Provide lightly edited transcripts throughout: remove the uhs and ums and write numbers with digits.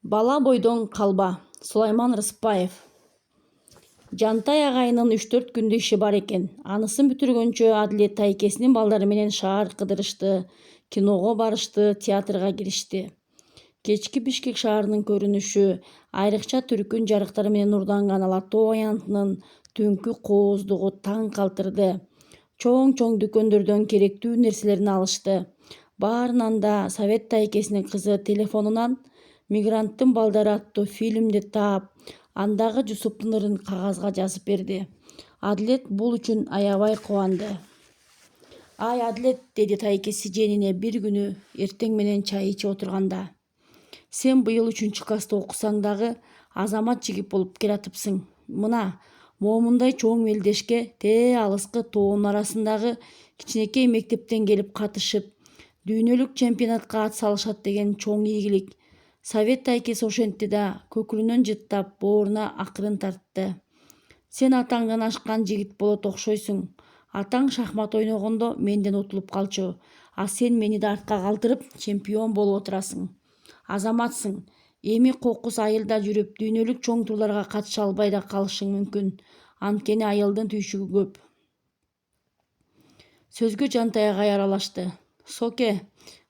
Бала бойдон калба. Сулайман Рыспаев. Жантай агайынын 3-4 күндү иши бар экен. Анысын бүтүргөнчө Адилет тайкесинин балдары менен шаар кыдырышты, киного барышты, театрга киришти. Кечки Бишкек шаарынын көрүнүшү, айрыкча түркүн жарыктары менен нурданган Ала Тоо аянтынын түнкү кооздугу таң калтырды. Чоң-чоң дүкөндөрдөн керектүү нерселерин алышты. Баарынан да Совет тайкесинин кызы телефонунан «Мигранттын балдары» аттуу фильмди таап, андагы Жусуптун ырын кагазга жазып берди. Адилет бул үчүн аябай кубанды. «Ай, Адилет», — деди тайкеси жээнине бир күнү эртең менен чай ичип отурганда. «Сен быйыл 3-класста окусаң дагы азамат жигит болуп келатыпсың. Мына, момундай чоң мелдешке тээ алыскы тоонун арасындагы кичинекей мектептен келип катышып, дүйнөлүк чемпионатка ат салышат деген чоң ийгилик». Совет тайкеси ошентти да көкүрүнөн жыттап, бооруна акырын тартты. «Сен атаңдан ашкан жигит болот окшойсуң. Атаң шахмат ойногондо менден утулуп калчу, а сен мени да артка калтырып чемпион болуп отурасың. Азаматсың. Эми кокус айылда жүрүп, дүйнөлүк чоң турларга катыша албай да калышың мүмкүн. Анткени айылдын түйшүгү көп». Сөзгө Жантай агай аралашты. «Соке,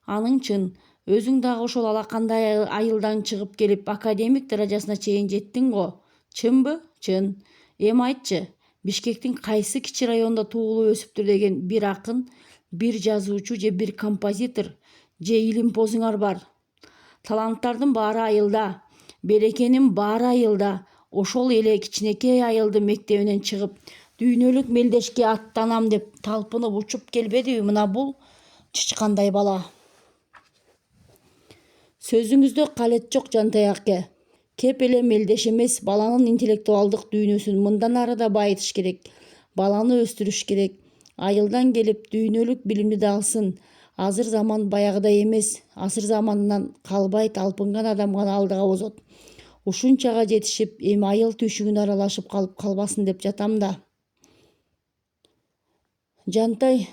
аның чын. Өзүң дагы ошол алакандай айылдан чыгып келип, академик даражасына чейин жеттиң го. Чынбы?» «Чын. Эми айтчы, Бишкектин кайсы кичи районунда туулуп өсүптүр деген бир акын, бир жазуучу же бир композитор же илимпозуңар бар? Таланттардын баары айылда, берекенин баары айылда. Ошол эле кичинекей айылдын мектебинен чыгып, дүйнөлүк мелдешке аттанам деп талпынып учуп келбедиби мына бул чычкандай бала?» «Сөзүңүздө калет жок, Жантай аке. Кеп эле мелдеш эмес, баланын интеллектуалдык дүйнөсүн мындан ары да байытыш керек. Баланы өстүрүш керек. Айылдан келип, дүйнөлүк билимди да алсын. Азыр заман баягыдай эмес. Асыр заманынан калбай талпынган адам гана алдыга озот. Ушунчага жетишип, эми айыл түйшүгүнө аралашып калып калбасын деп жатам да». Жантай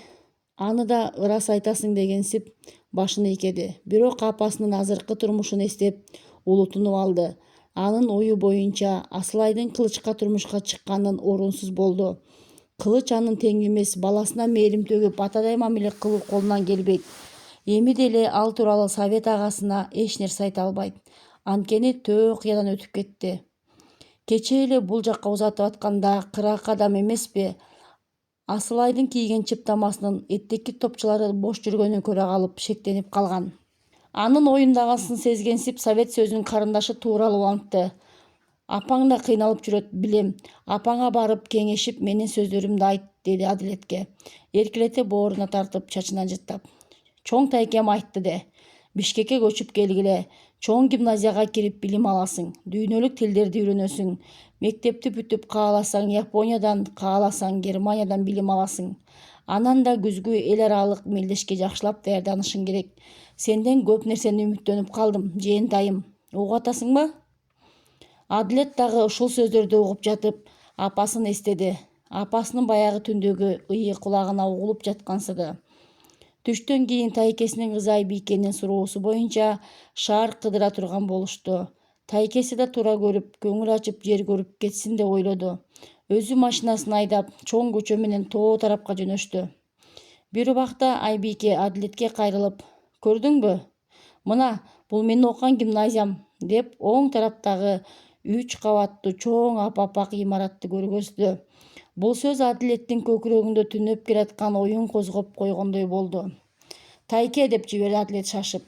аны да ырас айтасың дегенсип башын ийкеди. Бирок апасынын азыркы турмушун эстеп улутунуп алды. Анын ою боюнча Асылайдын Кылычка турмушка чыкканын орунсуз болду. Кылыч анын теңи эмес, баласына мээрим төгүп, атадай мамиле кылуу колунан келбейт. Эми деле ал тууралуу Совет агасына эч нерсе айта албайт. Анткени төө окуядан өтүп кетти. Кечээ эле бул жакка узатып атканда кырак адам эмеспи? Асылайдын кийген чыптамасынын эттеки топчулары бош жүргөнүн көрө калып шектенип калган. Анын оюндагасын сезгенсип Совет сөзүнүн карындашы тууралып антты. «Апаң да кыйналып жүрөт, билем. Апаңа барып кеңешип, менин сөздөрүмдү айт», — деди Адилетке, эркелете бооруна тартып, чачынан жыттап. «Чоң тайкем айтты де. Бишкекке көчүп келгиле. Чоң гимназияга кирип билим аласың, дүйнөлүк тилдерди үйрөнөсүң. Мектепти бүтүп, кааласаң Япониядан, кааласаң Германиядан билим аласың. Анан да күзгү эл аралык мелдешке жакшылап даярданышың керек. Сенден көп нерсени үмүттөнүп калдым, жээнтайым. Угуп атасыңбы?» Адилет дагы ушул сөздөрдү угуп жатып, апасын эстеди. Апасынын баягы түндөгү ыйы кулагына угулуп жаткансыды. Түштөн кийин тайкесинин кызы Айбикенин суроосу боюнча шаар кыдыра турган болушту. Тайкеси да туура көрүп, көңүл ачып жер көрүп кетсин деп ойлоду. Өзү машинасын айдап, чоң көчө менен Тоо тарапка жөнөштү. Бир убакта Айбике Адилетке кайрылып: «Көрдүңбү? Мына, бул менин окуган гимназиям», — деп оң тараптагы 3 кабаттуу чоң апапак имаратты көргөздү. Бул сөз Адилеттин көкүрөгүндө түнөп келаткан оюн козгоп койгондой болду. «Тайке», — деп жиберди Адилет шашып.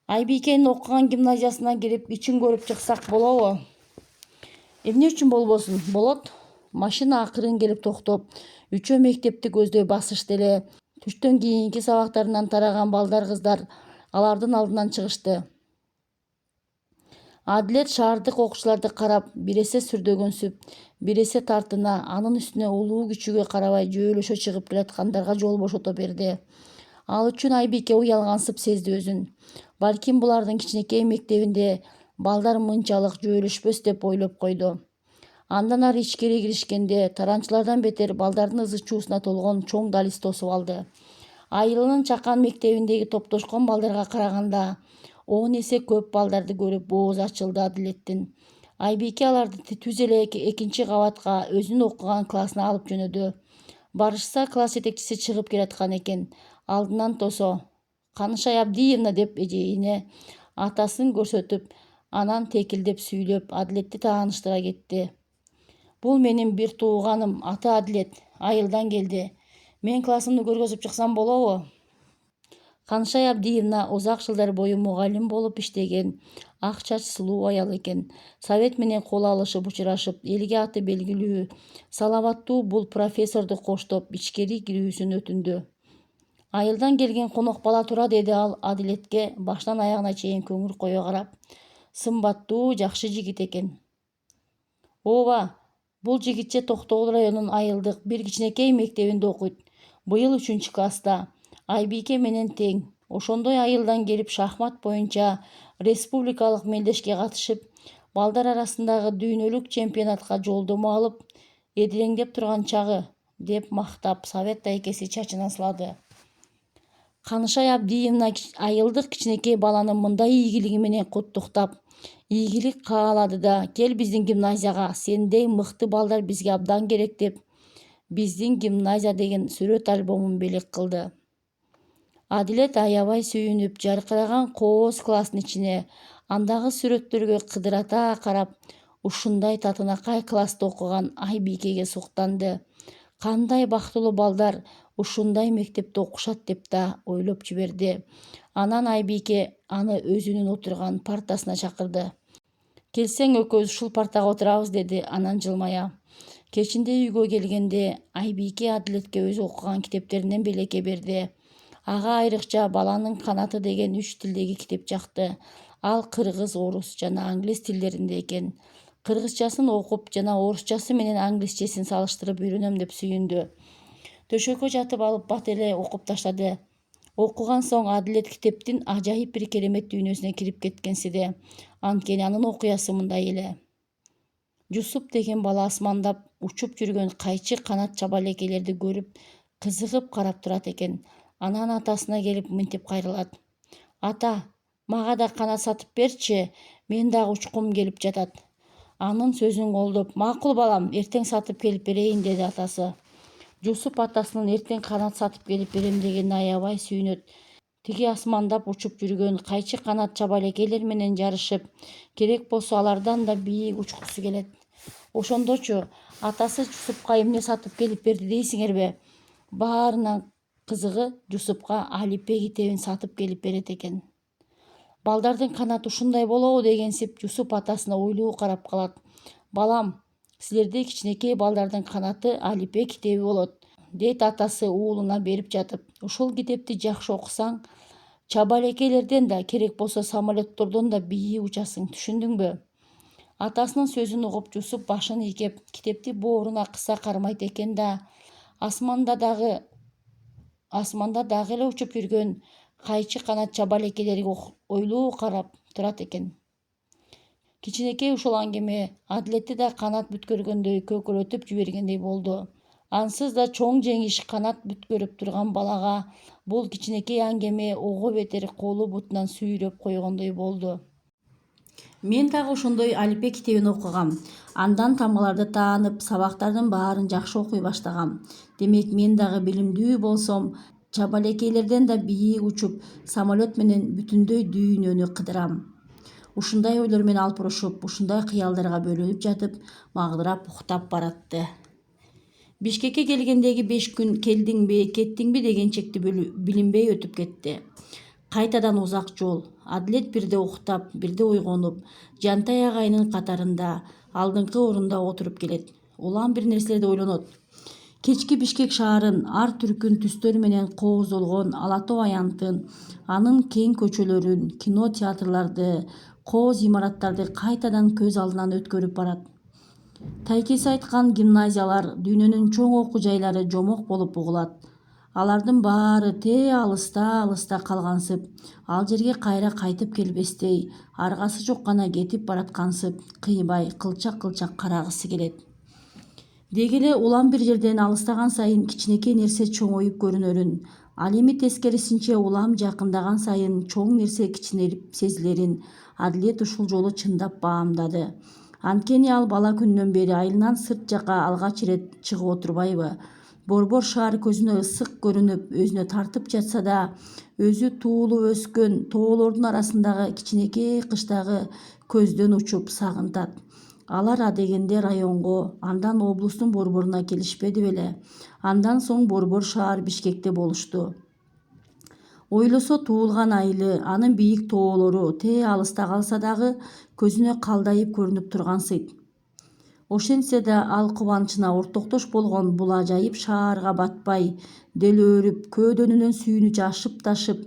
«Айбикенин окуган гимназиясына кирип, ичин көрүп чыксак болобу?» «Эмне үчүн болбосун? Болот». Машина акырын келип токтоп, үчөө мектепти көздөй басышты эле. Түштөн кийинки сабактарынан тараган балдар-кыздар алардын алдынан чыгышты. Адилет шаардык окуучуларды карап, биресе сүрдөгөнсүп, биресе тартына, анын үстүнө улуу күчүгө карабай жөөлөшө чыгып келаткандарга жол бошото берди. Ал үчүн Айбике уялгансып сезди өзүн. Балким булардын кичинекей мектебинде балдар мынчалык жөөлөшпөс деп ойлоп койду. Андан ары ичкери киришкенде таранчылардан бетер балдардын ызы-чуусуна толгон чоң далис тосуп алды. Айылынын чакан мектебиндеги топтошкон балдарга караганда 10 эсе көп балдарды көрүп ооз ачылды Адилеттин. Айбике аларды түз эле экинчи кабатка өзүнүн окуган классына алып жөнөдү. Барышса класс жетекчиси чыгып келаткан экен. Алдынан тосо Канышай Абдиевна деп эжейине атасын көрсөтүп, анан текилдеп сүйлөп Адилетти тааныштыра кетти. Бул менин бир тууганым, аты Адилет, айылдан келди. Мен классымды көргөзүп чыксам болобу? Канышай Абдиевна узак жылдар бою мугалим болуп иштеген, ак чач сулуу аял экен. Совет менен кол алышып учурашып, элге аты белгилүү, салаваттуу бул профессорду коштоп ичкери кирүүсүн өтүндү. Айылдан келген конок бала тура, деди ал Адилетке баштан аягына чейин көңүл кое карап. Сымбаттуу, жакшы жигит экен. Ооба, бул жигитче Токтогул районунун айылдык бир кичинекей мектебинде окуйт. Быйыл 3 класста. Айбике менен тең. Ошондой айылдан келип шахмат боюнча республикалык мелдешке катышып, балдар арасындагы дүйнөлүк чемпионатка жолдомо алып, эдиреңдеп турган чагы, деп мактап Совет тайкеси чачына сылады. Канышай Абдиевна айылдык кичинекей баланы мындай ийгилиги менен куттуктап, ийгилик каалады да, кел биздин гимназияга, сендей мыкты балдар бизге абдан керек, деп «Биздин гимназия» деген сүрөт альбомун белек кылды. Адилет аябай сүйүнүп, жаркыраган кооз класстын ичине, андагы сүрөттөргө кыдырата карап, ушундай татынакай класста окуган Айбикеге суктанды. Кандай бактылуу балдар ушундай мектепте окушат деп да ойлоп жиберди. Анан Айбике аны өзүнүн отурган партасына чакырды. Келсең экөөбүз ушул партага отурабыз, деди анан жылмая. Кечинде үйгө келгенде Айбике Адилетке өзү окуган китептеринен белекке берди. Ага айрыкча «Баланын канаты» деген 3 тилдеги китеп жакты. Ал кыргыз, орус жана англис тилдеринде экен. Кыргызчасын окуп жана орусчасы менен англисчесин салыштырып үйрөнөм деп сүйүндү. Төшөккө жатып алып бат эле окуп таштады. Окуган соң Адилет китептин ажайып бир керемет дүйнөсүнө кирип кеткенсиде. Анткени анын окуясы мындай эле. Жусуп деген бала асмандап учуп жүргөн кайчы канат чаба элекелерди көрүп, кызыгып карап турат экен. Анан атасына келип мынтип кайрылат. Ата, мага да канат сатып берчи, мен дагы учкум келип жатат. Анын сөзүн колдоп, макул балам, эртең сатып келип берейин, деди атасы. Жусуп атасынын эртең канат сатып келип берем дегенине аябай сүйүнөт. Тиги асмандап учуп жүргөн кайчы канат чаба элекелер менен жарышып, керек болсо алардан да бийик учкусу келет. Ошондочу атасы Жусупка эмне сатып келип берди дейсиңерби? Баарынан кызыгы Жусупка алипе китебин сатып келип берет экен. Балдардын канаты ушундай болобу дегенсип, Жусуп атасына ойлуу карап калат. Балам, силердей кичинекей балдардын канаты алипе китеби болот, дейт атасы уулуна берип жатып. Ушул китепти жакшы окусаң, чаба элекелерден да, керек болсо самолеттордон да бийик учасың, түшүндүңбү? Атасынын сөзүн угуп, Жусуп башын ийкеп, китепти бооруна кыса кармайт экен да, асманда дагы эле учуп жүргөн кайчы канат чаба элекелерге ойлуу карап турат экен. Кичинекей ушул аңгеме Адилетти да канат бүткөргөндөй көкөлөтүп жибергендей болду. Ансыз да чоң жеңиш канат бүткөрүп турган балага бул кичинекей аңгеме ого бетер колу бутунан сүйрөп койгондой болду. Мен дагы ошондой алипе китебин окугам. Андан тамгаларды таанып, сабактардын баарын жакшы окуй баштагам. Демек, мен дагы билимдүү болсом, чаба элекелерден да бийик учуп, самолет менен бүтүндөй дүйнөнү кыдырам. Ушундай ойлор менен алпурушуп, ушундай кыялдарга бөлөнүп жатып, магдырап уктап баратты. Бишкекке келгендеги 5 күн келдиңби, кеттиңби деген чекти билинбей өтүп кетти. Кайтадан узак жол. Адилет бирде уктап, бирде ойгонуп, Жантай агайынын катарында, алдыңкы орунда отуруп келет. Улам бир нерселерди ойлонот. Кечки Бишкек шаарын ар түркүн түстөрү менен кооздолгон Ала Тоо аянтын, анын кең көчөлөрүн, кино театрларды, кооз имараттарды кайтадан көз алдынан өткөрүп барат. Тайкеси айткан гимназиялар, дүйнөнүн чоң окуу жайлары жомок болуп угулат. Алардын баары алыста калгансып, ал жерге кайра кайтып келбестей, аргасы жок гана кетип бараткансып, кыйбай кылчак карагысы келет. Деги эле улам бир жерден алыстаган сайын кичинекей нерсе чоңоюп көрүнөрүн, Ал эми тескерисинче улам жакындаган сайын чоң нерсе кичинелип сезилерин Адилет ушул жолу чындап баамдады. Анткени ал бала күндөн бери айылынан сырт жака алгач ирет чыгып отурбайбы. Борбор шаар көзүнө ысык көрүнүп, өзүнө тартып жатса да, өзү туулуп өскөн тоолордун арасындагы кичинекей кыштагы көздөн учуп сагынтат. Алар адегенде районго, андан облустун борборуна келишпеди беле. Андан соң борбор шаар Бишкекте болушту. Ойлосо туулган айылы, анын бийик тоолору тээ алыста калса дагы көзүнө калдайып көрүнүп тургансыйт. Ошентсе да ал кубанычына ортоктош болгон бул ажайып шаарга батпай, делөөрүп, көөдөнүнөн сүйүнү жашып ташып,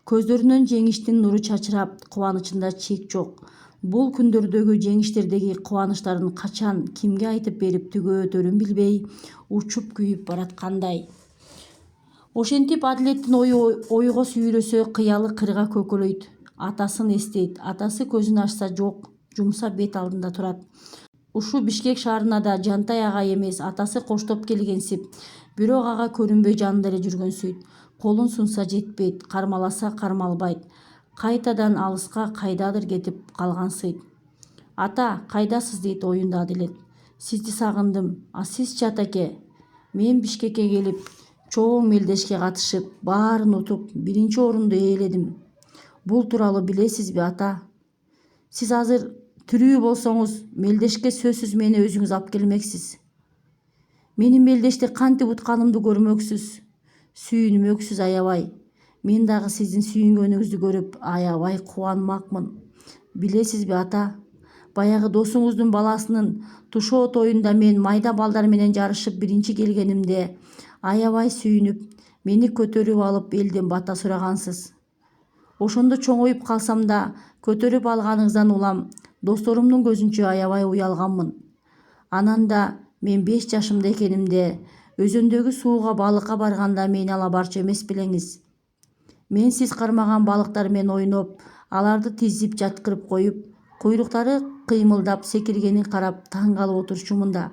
көздөрүнөн жеңиштин нуру чачырап, кубанычында чек жок. Бул күндөрдөгү жеңиштердеги кубанычтарын качан, кимге айтып берип түгөөтөрүн билбей, учуп күйүп бараткандай. Ошентип Адилеттин ойго сүйрөсө кыялы кырга көкөлөйт. Атасын эстейт. Атасы көзүн ачса жок, жумса бет алдында турат. Ушу Бишкек шаарына да Жантай агай эмес, атасы коштоп келгенсип, бирок ага көрүнбөй жанында эле жүргөнсүйт. Колун сунса жетпейт, кармаласа кармалбайт. Кайтадан алыска кайдадыр кетип калгансыйт. Ата, кайдасыз дейт оюнда Адилет. Сизди сагындым. А сизчи атаке? Мен Бишкекке келип, чоң мелдешке катышып, баарын утуп, биринчи орунду ээледим. Бул тууралуу билесизби, ата? Сиз азыр тирүү болсоңуз, мелдешке сөзсүз мени өзүңүз алып келмексиз. Менин мелдеште кантип утканымды көрмөксүз, сүйүнмөксүз аябай. Мен дагы сиздин сүйүнгөнүңүздү көрүп, аябай кубанмакмын. Билесизби, ата? Баягы досуңуздун баласынын тушоо тоюнда мен майда балдар менен жарышып биринчи келгенимде аябай сүйүнүп, мени көтөрүп алып элден бата сурагансыз. Ошондо чоңоюп калсам да, көтөрүп алганыңыздан улам досторумдун көзүнчө аябай уялганмын. Анан да мен 5 жашымда экенимде өзөндөгү сууга балыкка барганда мени ала барчу эмес белеңиз. Мен сиз кармаган балыктар менен ойноп, аларды тизип жаткырып коюп, куйруктары кыймылдап секиргенин карап таң калып отурчумун да.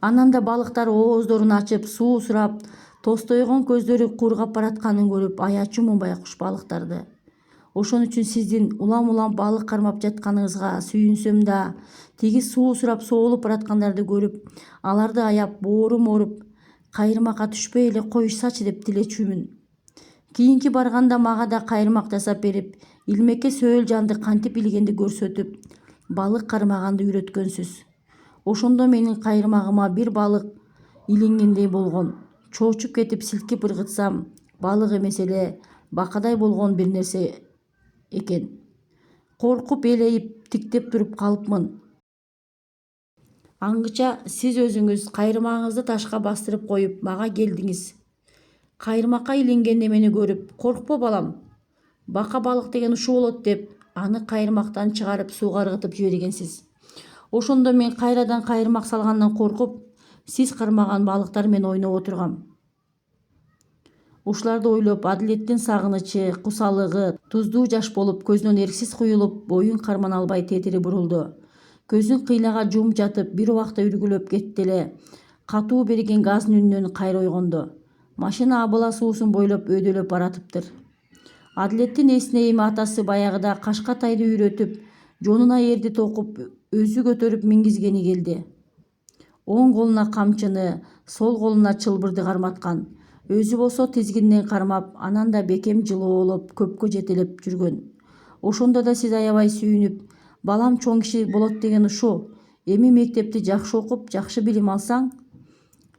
Анан да балыктар ооздорун ачып, суу сурап, тостойгон көздөрү кургап баратканын көрүп аячумун байкуш балыктарды. Ошон үчүн сиздин улам-улам балык кармап жатканыңызга сүйүнсөм да, тиги суу сурап соолуп бараткандарды көрүп, аларды аяп боорум ооруп, кайрымакка түшпөй эле коюшсачы деп тилечүмүн. Кийинки барганда мага да кайрымак жасап берип, илмекке сөөл жанды кантип илгенди көрсөтүп, балык кармаганды үйрөткөнсүз. Ошондо менин кайрымагыма бир балык илингендей болгон. Чоочуп кетип силкип ыргытсам, балык эмес эле бакадай болгон бир нерсе экен. Коркуп элейип тиктеп туруп калыпмын. Аңгыча сиз өзүңүз кайрымагыңызды ташка бастырып коюп мага келдиңиз. Кайрымакка илингенде мени көрүп, коркпо балам, бака балык деген ушул болот деп, аны кайрымактан чыгарып сууга ыргытып жибергенсиз. Ошондо мен кайрадан кайрымак салгандан коркуп, сиз кармаган балыктар менен ойноп отургам. Ушуларды ойлоп Адилеттин сагынычы, кусалыгы туздуу жаш болуп, көзүнөн эрксиз куюлуп, боюн кармана албай тетири бурулду. Көзүн кыйнага жумуп жатып, бир убакта үргүлөп кетти эле. Катуу берген газдын үнүнөн кайра ойгонду. Машина абыла суусун бойлоп өйдөлөп баратыптыр. Адилеттин эсине эми атасы баягыда кашка тайды үйрөтүп, жонуна эрди токуп, өзү көтөрүп мингизгени келди. Оң колуна камчыны, сол колуна чылбырды карматкан. Өзү болсо тизгининен кармап, анан да бекем жылоолоп, көпкө жетелеп жүргөн. Ошондо да сиз аябай сүйүнүп, балам чоң киши болот деген ушу. Эми мектепти жакшы окуп, жакшы билим алсаң,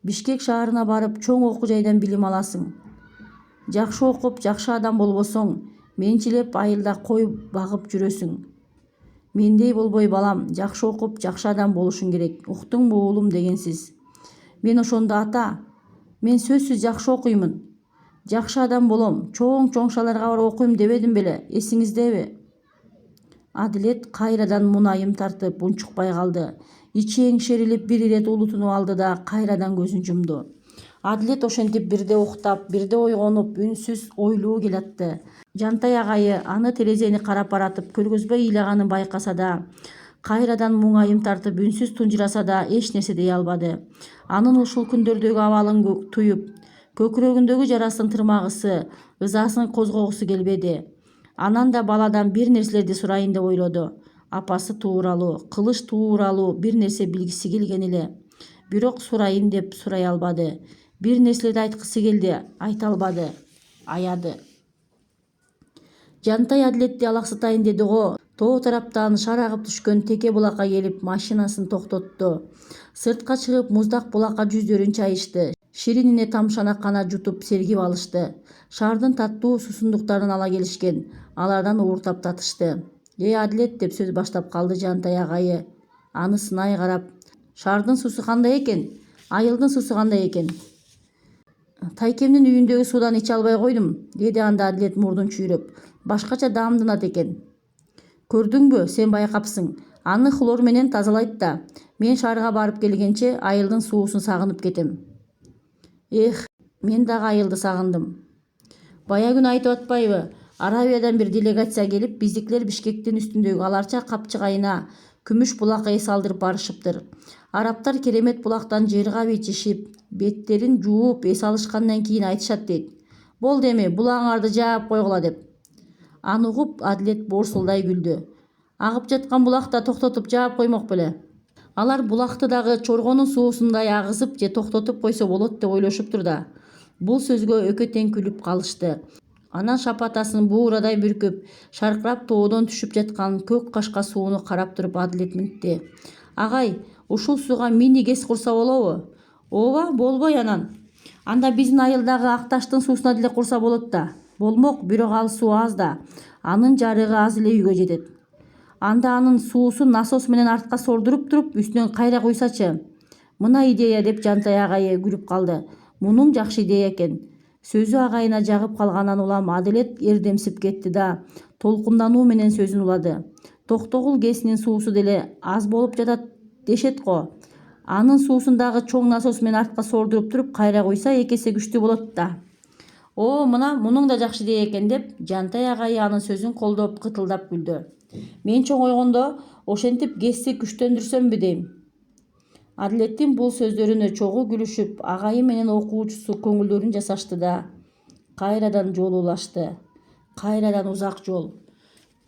Бишкек шаарына барып, чоң окуу жайдан билим аласың. Жакшы окуп, жакшы адам болбосоң, менчилеп айылда кой багып жүрөсүң. Мендей болбой балам, жакшы окуп, жакшы адам болушуң керек. Уктуңбу уулум дегенсиз. Мен ошондо ата, мен сөзсүз жакшы окуймун. Жакшы адам болом, чоң шаарларга барып окуйм дебедим беле, эсиңиздеби? Адилет кайрадан мунайым тартып унчукпай калды. Ичи эңшерилип бир ирет улутунуп алды да кайрадан көзүн жумду. Адилет ошентип бирде уктап, бирде ойгонуп, үнсүз ойлуу келатты. Жантай агайы аны терезени карап баратып көргөзбөй ыйлаганын байкаса да, кайрадан муңайым тартып үнсүз тунжураса да эч нерсе дей албады. Анын ушул күндөрдөгү абалын туюп, Көкірөгүндөгү жарасын тырмагысы, ызасын козгогусу келбеди. Анан да баладан бир нерселерди сурайын деп ойлоду. Апасы тууралуу, кылыч тууралуу бир нерсе билгиси келген эле. Бирок сурайын деп сурай албады. Бир нерселерди айткысы келди, айта албады. Аяды. Жантай Адилетти алаксытайын деди го. Тоо тараптан шар агып түшкөн теке булакка келип машинасын токтотту. Сыртка чыгып муздак булакка жүздөрүн чайышты. Ширинине тамшана кана жутуп сергип алышты. Шардын таттуу суусундуктарын ала келишкен. Алардан ууртап татышты. Адилет деп сөз баштап калды Жантай агайы. Аны сынай карап, шардын суусу кандай экен? Айылдын суусу кандай экен? Тайкемдин үйүндөгү суудан иче албай койдум, деди анда Адилет мурдун чүйрөп. Башкача даамданат экен. Көрдүңбү, сен байкапсың. Аны хлор менен тазалайт да. Мен шаарга барып келгенче айылдын суусун сагынып кетем. Мен дагы айылды сагындым. Бая күнү айтып атпайбы? Арабиядан бир делегация келип, биздикилер Бишкектин үстүндөгү аларча капчыгайына күмүш булакка эс алдырып барышыптыр. Арабтар керемет булактан жыргап ичишип, беттерин жууп эс алышкандан кийин айтышат дейт. Болду эми, булаңарды жаап койгула деп. Аны угуп Адилет боорсулдай күлдү. Агып жаткан булакта токтотуп жаап коймок беле. Алар булакты дагы чоргонун суусундай агызып же токтотуп койсо болот деп ойлошуптур да. Бул сөзгө экөө тең күлүп калышты. Анан шапатасын буурадай бүркүп, шаркырап тоодон түшүп жаткан көк кашка сууну карап туруп Адилет мынтты. Агай, ушул сууга мини ГЭС курса болобу? Ооба, болбой анан. Анда биздин айылдагы Акташтын суусуна деле курса болот да. Болмок, бирок ал суу аз да. Анын жарыгы аз эле үйгө жетет. Анда анын суусун насос менен артка сордуруп туруп, үстүнөн кайра куйсачы. Мына идея деп Жантай агайы күлүп калды. Мунуң жакшы идея экен. Сөзү агайына жагып калгандан улам Адилет эрдемсип кетти да, толкундануу менен сөзүн улады. Токтогул ГЭСинин суусу деле аз болуп жатат дешет го. Анын суусун дагы чоң насос менен артка сордуруп туруп кайра куйса эки эсе күчтүү болот да. Мына мунуң да жакшы идея экен деп Жантай агайы анын сөзүн колдоп кытылдап күлдү. Мен чоңойгондо ошентип ГЭСти күчтөндүрсөмбү дейм. Адилеттин бул сөздөрүнө чогуу күлүшүп, агайы менен окуучусу көңүлдөрүн жасашты да. Кайрадан жолуулашты. Кайрадан узак жол.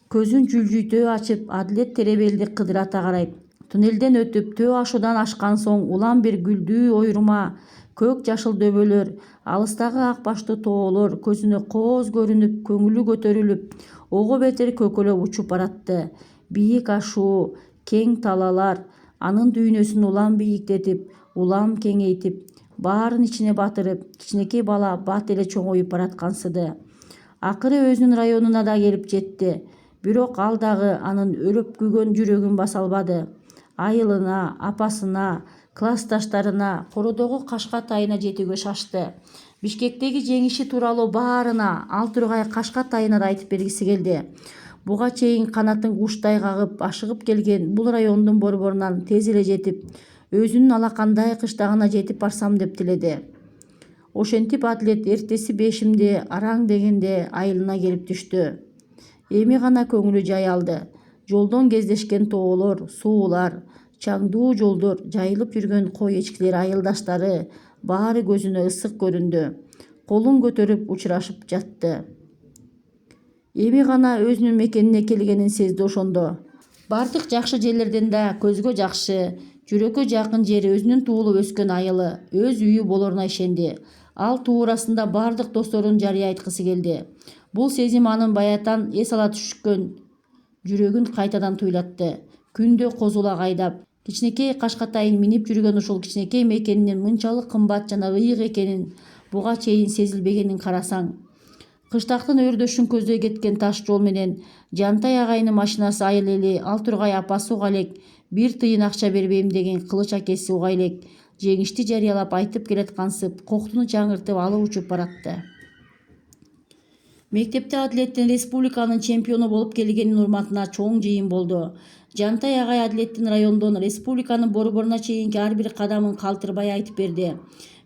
Көзүн жүлжүйтө ачып, Адилет теребелди кыдырата карайт. Туннелден өтүп, төө ашуудан ашкан соң улам бир гүлдүү ойурма, көк жашыл дөбөлөр, алыстагы ак баштуу тоолор көзүнө кооз көрүнүп, көңүлү көтөрүлүп, ого бетер көкөлөп учуп баратты. Бийик ашуу, кең талалар анын дүйнөсүн улам бийиктетип, улам кеңейтип, баарын ичине батырып, кичинекей бала бат эле чоңоюп бараткансыды. Акыры өзүнүн районуна да келип жетти. Бирок ал дагы анын өлүп күйгөн жүрөгүн баса албады. Айылына, апасына, классташтарына, кородогу Кашкатайына жетүүгө шашты. Бишкектеги жеңиши тууралуу баарына, ал тургай Кашкатайына да айтып бергиси келди. Буга чейин канатын куштай кагып ашыгып келген бул райондун борборунан тез эле жетип, өзүнүн алакандай кыштагына жетип барсам деп тиледи. Ошентип Адилет эртеси бешимде араң дегенде айылына келип түштү. Эми гана көңүлү жай алды. Жолдон кездешкен тоолор, суулар, чаңдуу жолдор, жайылып жүргөн кой эчкилер айылдаштары баары көзүнө ысык көрүндү. Колун көтөрүп учурашып жатты. Эми гана өзүнүн мекенине келгенин сезди ошондо. Бардык жакшы жерлерден да көзгө жакшы, жүрөккө жакын жери өзүнүн туулуп өскөн айылы, өз үйү болоруна ишенди. Ал туурасында бардык досторун жарыя айткысы келди. Бул сезим анын баятан эс ала түшкөн жүрөгүн кайтадан туйлатты. Күндө козулак айдап, кичинекей Кашкатайын минип жүргөн ушул кичинекей мекенинин мынчалык кымбат жана ыйык экенин буга чейин сезилбегенин карасаң. Кыштактын өрдөшүн көздөй кеткен таш жол менен Жантай агайынын машинасы айыл эли, ал тургай апасы уга элек, бир тыйын акча бербейм деген кылыч акеси уга элек жеңишти жарыялап айтып келаткансып, коктуну жаңыртып алып учуп баратты. Мектепте Адилеттин республиканын чемпиону болуп келгенин урматына чоң жыйын болду. Жантай агай Адилеттин райондон республиканын борборуна чейинки ар бир кадамын калтырбай айтып берди.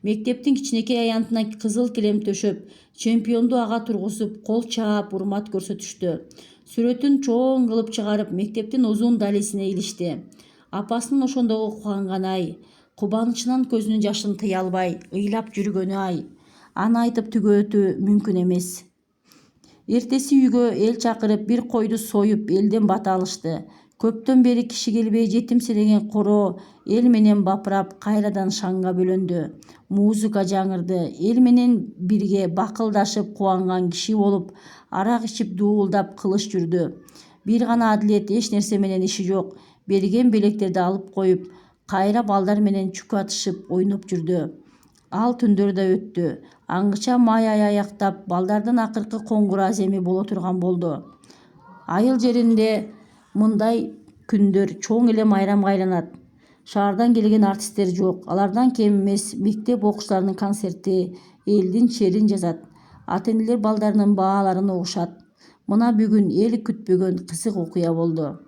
Мектептин кичинекей аянтына кызыл килем төшөп, чемпионду ага тургузуп, кол чаап, урмат көрсөтүштү. Сүрөтүн чоң кылып чыгарып, мектептин узун далисине илишти. Апасынын ошондогу кубанганы ай, кубанычынан көзүнүн жашын тыя албай ыйлап жүргөнү ай. Аны айтып түгөтүү мүмкүн эмес. Эртеси үйгө эл чакырып бир койду союп элден бата алышты. Көптөн бери киши келбей жетимсиреген коро эл менен бапырап кайрадан шаңга бөлөндү. Музыка жаңырды. Эл менен бирге бакылдашып кубанган киши болуп, арак ичип дуулдап кылыч жүрдү. Бир гана Адилет эч нерсе менен иши жок. Берген белектерди алып коюп, кайра балдар менен чүк атышып, ойноп жүрдү. Ал түндөр да өттү. Аңгыча май ай аяктап, балдардын акыркы коңгур аземи боло турган болду. Айыл жеринде мындай күндөр чоң эле майрамга айланат. Шаардан келген артисттер жок. Алардан кем эмес мектеп окуучуларынын концерти, элдин черин жазат. Ата-энелер балдарынын бааларын угушат. Мына бүгүн эл күтпөгөн кызык окуя болду.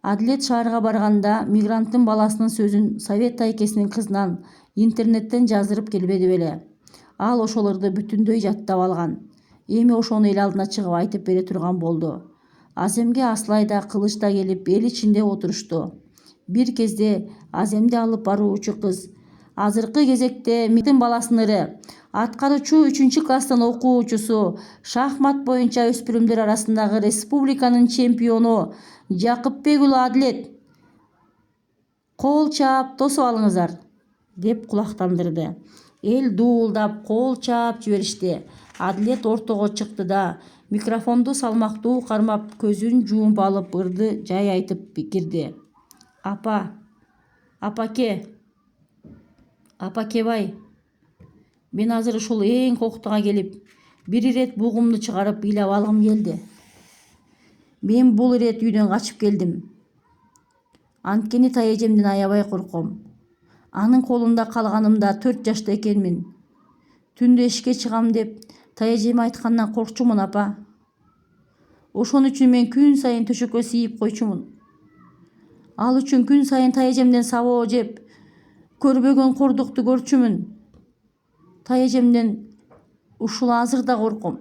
Адилет шаарга барганда мигранттын баласынын сөзүн Совет тайкесинин кызынан интернеттен жаздырып келбеди беле. Ал ошолорду бүтүндөй жаттап алган. Эми ошону эл алдына чыгып айтып бере турган болду. Аземге Аслай да Кылыч да келип эл ичинде отурушту. Бир кезде Аземди алып баруучу кыз: азыркы кезекте мигранттын баласынын ыры, аткаруучу 3-класстын окуучусу, шахмат боюнча өспүрүмдөр арасындагы республиканын чемпиону Жакыпбек уулу Адилет. Кол чаап тосуп алыңыздар, деп кулактандырды. Эл дуулдап кол чаап жиберишти. Адилет ортого чыкты да микрофонду салмактуу кармап, көзүн жумуп алып ырды жай айтып кирди. Апакебай, мен азыр ушул эң коктуга келип, бир ирет бугумду чыгарып ыйлап алгым келди. Мен бул ирет үйдөн качып келдим. Анткени тайэжемден аябай корком. Анын колунда калганымда 4 жашта экенмин. Түндө ишке чыгам деп тайэжеме айткандан коркчумун, апа. Ошон үчүн мен күн сайын төшөккө сийип койчумун. Ал үчүн күн сайын тайэжемден сабоо жеп, көрбөгөн кордукту көрчүмүн. Тайэжемден ушул азыр да корком.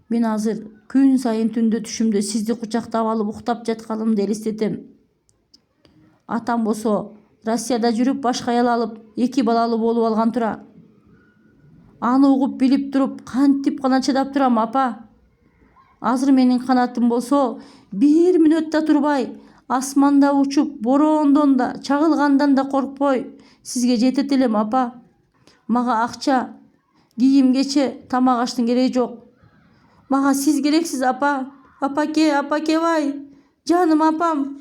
Мен азыр күн сайын түндө түшүмдө сизди кучактап алып уктап жатканымды элестетем. Атам болсо Россияда жүрүп башка аял алып 2 балалуу болуп алган тура. Аны угуп билип туруп кантип гана чыдап турам, апа. Азыр менин канатым болсо 1 мүнөт да турбай, асманда учуп, бороондон да, чагылгандан да коркпой сизге жетет элем, апа. Мага акча, кийим кече, тамак аштын кереги жок. Мага сиз керексиз, апа. Апакебай, жаным апам.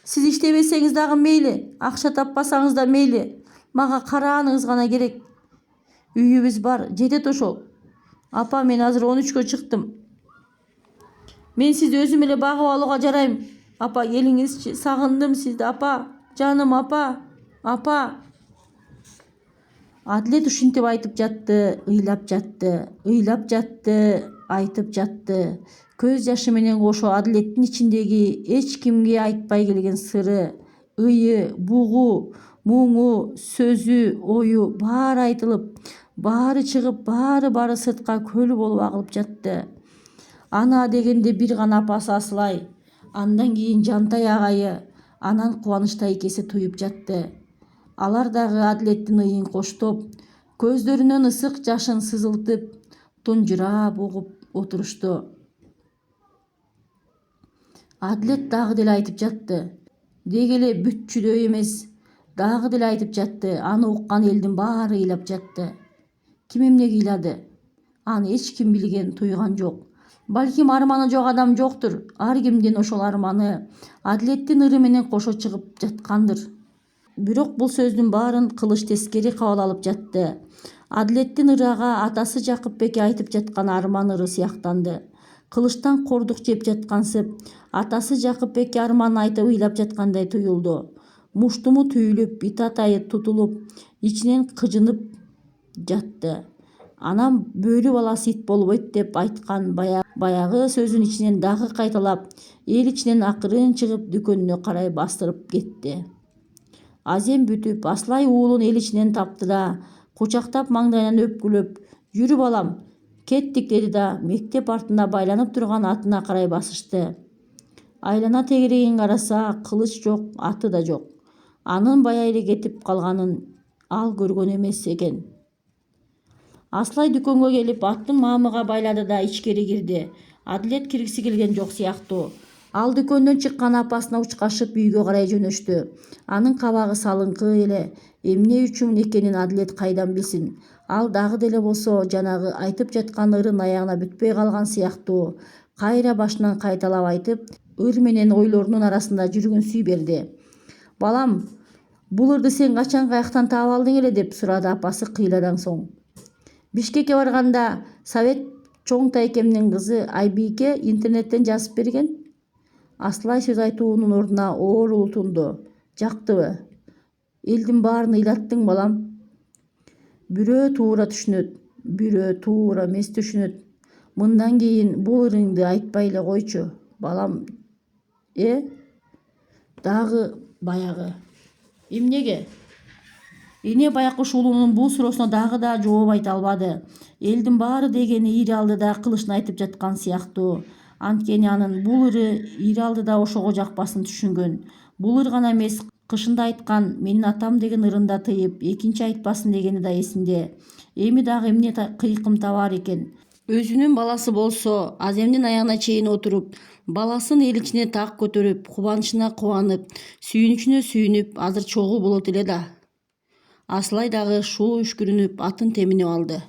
Сиз иштебесеңиз дагы мейли, акча таппасаңыз да мейли. Мага карааныңыз гана керек. Үйүбүз бар, жетет ошол. Апа, мен азыр 13кө чыктым. Мен сизди өзүм эле багып алууга жарайм. Апа, келиңизчи, сагындым сизди, апа. Жаным апа. Адилет ушинтип айтып жатты, ыйлап жатты, айтып жатты. Көз жашы менен кошо Адилеттин ичиндеги эч кимге айтпай келген сыры, ыйы, бугу, муңу, сөзү, ою баары айтылып, баары чыгып, баары сыртка көл болуп агылып жатты. Ана дегенде бир гана апасы Аслай, андан кийин Жантай агайы, анан Кубаныч тайкеси туюп жатты. Алар дагы Адилеттин ыйын коштоп, көздөрүнөн ысык жашын сызылтып, тунжурап угуп отурушту. Адилет дагы деле айтып жатты. Деги эле бүтчүдөй эмес, дагы деле айтып жатты. Аны уккан элдин баары ыйлап жатты. Ким эмнеге ыйлады? Аны эч ким билген, туйган жок. Балким арманы жок адам жоктур. Ар кимдин ошол арманы Адилеттин ыры менен кошо чыгып жаткандыр. Бирок бул сөздүн баарын Кылыч тескери кабыл алып жатты. Адилеттин ыры ага атасы Жакыпбекке айтып жаткан арман ыры сыяктанды. Кылычтан кордук жеп жаткансып, атасы Жакыпбекке арманын айтып ыйлап жаткандай туюлду. Муштуму түйүлүп, ит атайы тутулуп, ичинен кыжынып жатты. Анан бөлү баласы ит болбойт деп айткан баягы сөзүн ичинен дагы кайталап, эл ичинен акырын чыгып дүкөнүнө карай бастырып кетти. Азем бүтүп, Аслай уулун эл ичинен тапты да, кучактап маңдайынан өпкүлөп, "Жүрү балам, кеттик" деди да мектеп артында байланып турган атына карай басышты. Айлана тегерегин караса, Кылыч жок, аты да жок. Анын бая эле кетип калганын ал көргөн эмес экен. Аслай дүкөнгө келип аттын маамыга байлады да ичкери кирди. Адилет киргиси келген жок сыяктуу. Ал дүкөндөн чыккан апасына учкашып үйгө карай жөнөштү. Анын кабагы салыңкы эле. Эмне үчүн экенин Адилет кайдан билсин? Ал дагы деле болсо жанагы айтып жаткан ырын аягына бүтпөй калган сыяктуу. Кайра башынан кайталап айтып, ыр менен ойлорунун арасында жүргүнсүй берди. Балам, бул ырды сен качан каяктан таап алдың эле деп сурады апасы кыйладан соң. Бишкекке барганда Совет чоң тайкемдин кызы Айбийке интернеттен жазып берген. Аслай сөз айтуунун ордуна оор улутунду. Жактыбы? Элдин баарын ыйлаттың, балам. Бирөө туура түшүнөт, бирөө туура эмес түшүнөт. Мындан кийин бул ырыңды айтпай эле койчу, балам. Дагы баягы. Эмнеге? Эне Байкуш уулунун бул суроосуна дагы да жооп айта албады. Элдин баары дегени ири алдыда кылышын айтып жаткан сыяктуу. Анткени анын бул ыры ири алдыда ошого жакпасын түшүнгөн. Бул ыр гана эмес, кышында айткан «Менин атам» деген ырында тыйып, экинчи айтпасын дегени да эсинде. Эми дагы эмне кыйкым табаар экен? Өзүнүн баласы болсо, Аземдин аягына чейин отуруп, баласын эл ичине так көтөрүп, кубанычына кубанып, сүйүнүчүнө сүйүнүп, азыр чогуу болот эле да. Аслай дагы шуу үшкүрүнүп атын теминип алды.